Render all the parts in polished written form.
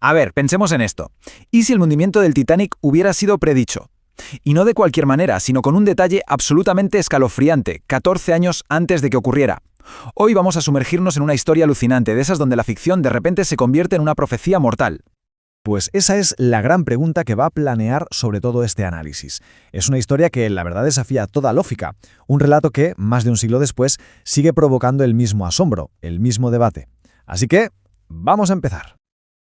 A ver, pensemos en esto. ¿Y si el hundimiento del Titanic hubiera sido predicho? Y no de cualquier manera, sino con un detalle absolutamente escalofriante, 14 años antes de que ocurriera. Hoy vamos a sumergirnos en una historia alucinante, de esas donde la ficción de repente se convierte en una profecía mortal. Pues esa es la gran pregunta que va a planear sobre todo este análisis. Es una historia que la verdad desafía toda lógica, un relato que, más de un siglo después, sigue provocando el mismo asombro, el mismo debate. Así que, vamos a empezar.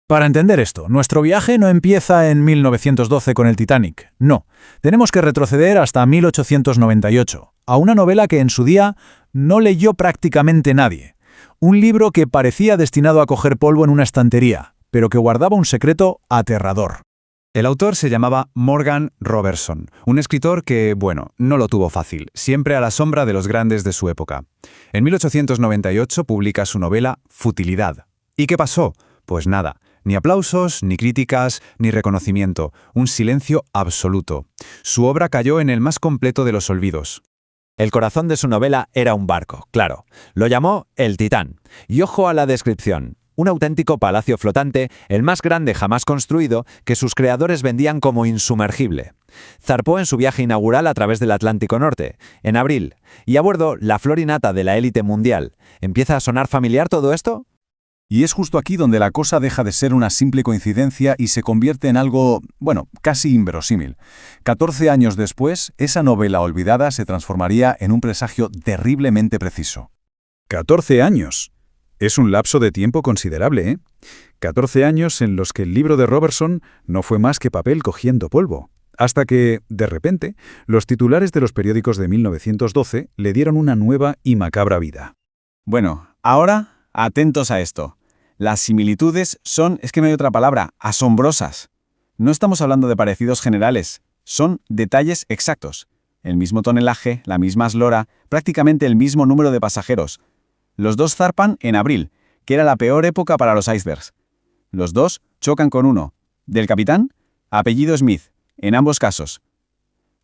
Para entender esto, nuestro viaje no empieza en 1912 con el Titanic, no. Tenemos que retroceder hasta 1898, a una novela que en su día no leyó prácticamente nadie. Un libro que parecía destinado a coger polvo en una estantería, pero que guardaba un secreto aterrador. El autor se llamaba Morgan Robertson, un escritor que, no lo tuvo fácil, siempre a la sombra de los grandes de su época. En 1898 publica su novela Futilidad. ¿Y qué pasó? Pues nada. Ni aplausos, ni críticas, ni reconocimiento. Un silencio absoluto. Su obra cayó en el más completo de los olvidos. El corazón de su novela era un barco, claro. Lo llamó el Titán. Y ojo a la descripción. Un auténtico palacio flotante, el más grande jamás construido, que sus creadores vendían como insumergible. Zarpó en su viaje inaugural a través del Atlántico Norte, en abril. Y a bordo, la flor y nata de la élite mundial. ¿Empieza a sonar familiar todo esto? Y es justo aquí donde la cosa deja de ser una simple coincidencia y se convierte en algo, casi inverosímil. 14 años después, esa novela olvidada se transformaría en un presagio terriblemente preciso. 14 años. Es un lapso de tiempo considerable, ¿eh? 14 años en los que el libro de Robertson no fue más que papel cogiendo polvo. Hasta que, de repente, los titulares de los periódicos de 1912 le dieron una nueva y macabra vida. Bueno, ahora, atentos a esto. Las similitudes son, no hay otra palabra, asombrosas. No estamos hablando de parecidos generales, son detalles exactos. El mismo tonelaje, la misma eslora, prácticamente el mismo número de pasajeros. Los dos zarpan en abril, que era la peor época para los icebergs. Los dos chocan con uno. Del capitán, apellido Smith, en ambos casos.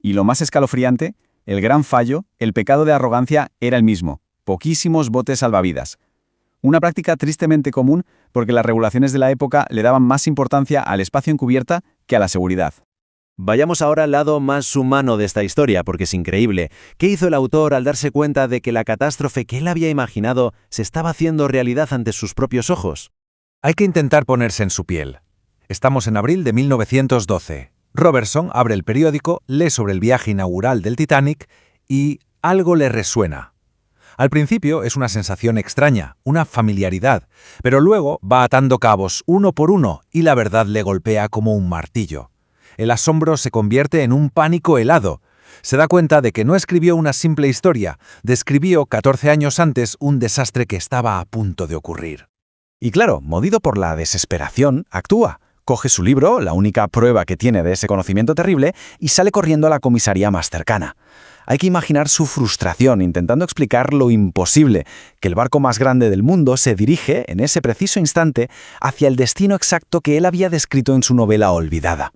Y lo más escalofriante, el gran fallo, el pecado de arrogancia era el mismo. Poquísimos botes salvavidas. Una práctica tristemente común porque las regulaciones de la época le daban más importancia al espacio en cubierta que a la seguridad. Vayamos ahora al lado más humano de esta historia, porque es increíble. ¿Qué hizo el autor al darse cuenta de que la catástrofe que él había imaginado se estaba haciendo realidad ante sus propios ojos? Hay que intentar ponerse en su piel. Estamos en abril de 1912. Robertson abre el periódico, lee sobre el viaje inaugural del Titanic y algo le resuena. Al principio es una sensación extraña, una familiaridad, pero luego va atando cabos uno por uno y la verdad le golpea como un martillo. El asombro se convierte en un pánico helado. Se da cuenta de que no escribió una simple historia, describió 14 años antes un desastre que estaba a punto de ocurrir. Y claro, movido por la desesperación, actúa. Coge su libro, la única prueba que tiene de ese conocimiento terrible, y sale corriendo a la comisaría más cercana. Hay que imaginar su frustración intentando explicar lo imposible, que el barco más grande del mundo se dirige, en ese preciso instante, hacia el destino exacto que él había descrito en su novela olvidada.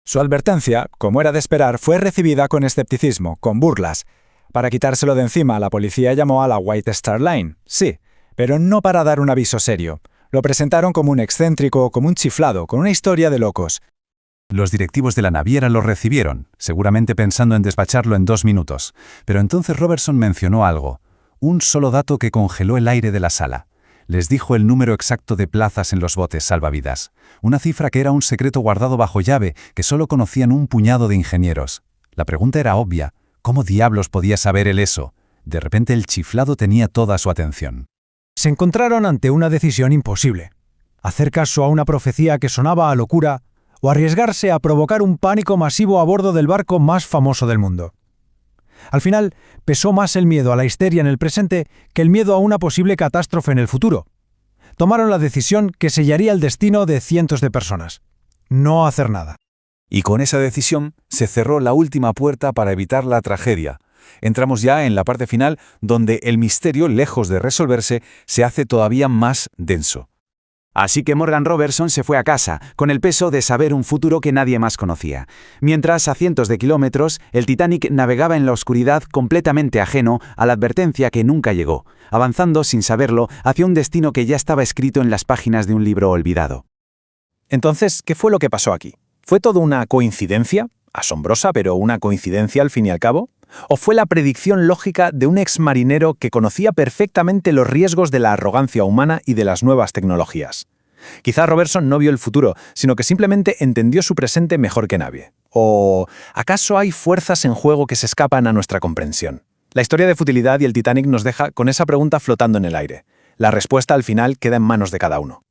Su advertencia, como era de esperar, fue recibida con escepticismo, con burlas. Para quitárselo de encima, la policía llamó a la White Star Line, sí, pero no para dar un aviso serio. Lo presentaron como un excéntrico, como un chiflado, con una historia de locos. Los directivos de la naviera lo recibieron, seguramente pensando en despacharlo en 2 minutos. Pero entonces Robertson mencionó algo, un solo dato que congeló el aire de la sala. Les dijo el número exacto de plazas en los botes salvavidas, una cifra que era un secreto guardado bajo llave que solo conocían un puñado de ingenieros. La pregunta era obvia, ¿cómo diablos podía saber él eso? De repente el chiflado tenía toda su atención. Se encontraron ante una decisión imposible. Hacer caso a una profecía que sonaba a locura o arriesgarse a provocar un pánico masivo a bordo del barco más famoso del mundo. Al final, pesó más el miedo a la histeria en el presente que el miedo a una posible catástrofe en el futuro. Tomaron la decisión que sellaría el destino de cientos de personas. No hacer nada. Y con esa decisión se cerró la última puerta para evitar la tragedia. Entramos ya en la parte final donde el misterio, lejos de resolverse, se hace todavía más denso. Así que Morgan Robertson se fue a casa, con el peso de saber un futuro que nadie más conocía. Mientras, a cientos de kilómetros, el Titanic navegaba en la oscuridad completamente ajeno a la advertencia que nunca llegó, avanzando sin saberlo hacia un destino que ya estaba escrito en las páginas de un libro olvidado. Entonces, ¿qué fue lo que pasó aquí? ¿Fue todo una coincidencia? Asombrosa, pero una coincidencia al fin y al cabo. ¿O fue la predicción lógica de un exmarinero que conocía perfectamente los riesgos de la arrogancia humana y de las nuevas tecnologías? Quizá Robertson no vio el futuro, sino que simplemente entendió su presente mejor que nadie. ¿O acaso hay fuerzas en juego que se escapan a nuestra comprensión? La historia de Futilidad y el Titanic nos deja con esa pregunta flotando en el aire. La respuesta al final queda en manos de cada uno.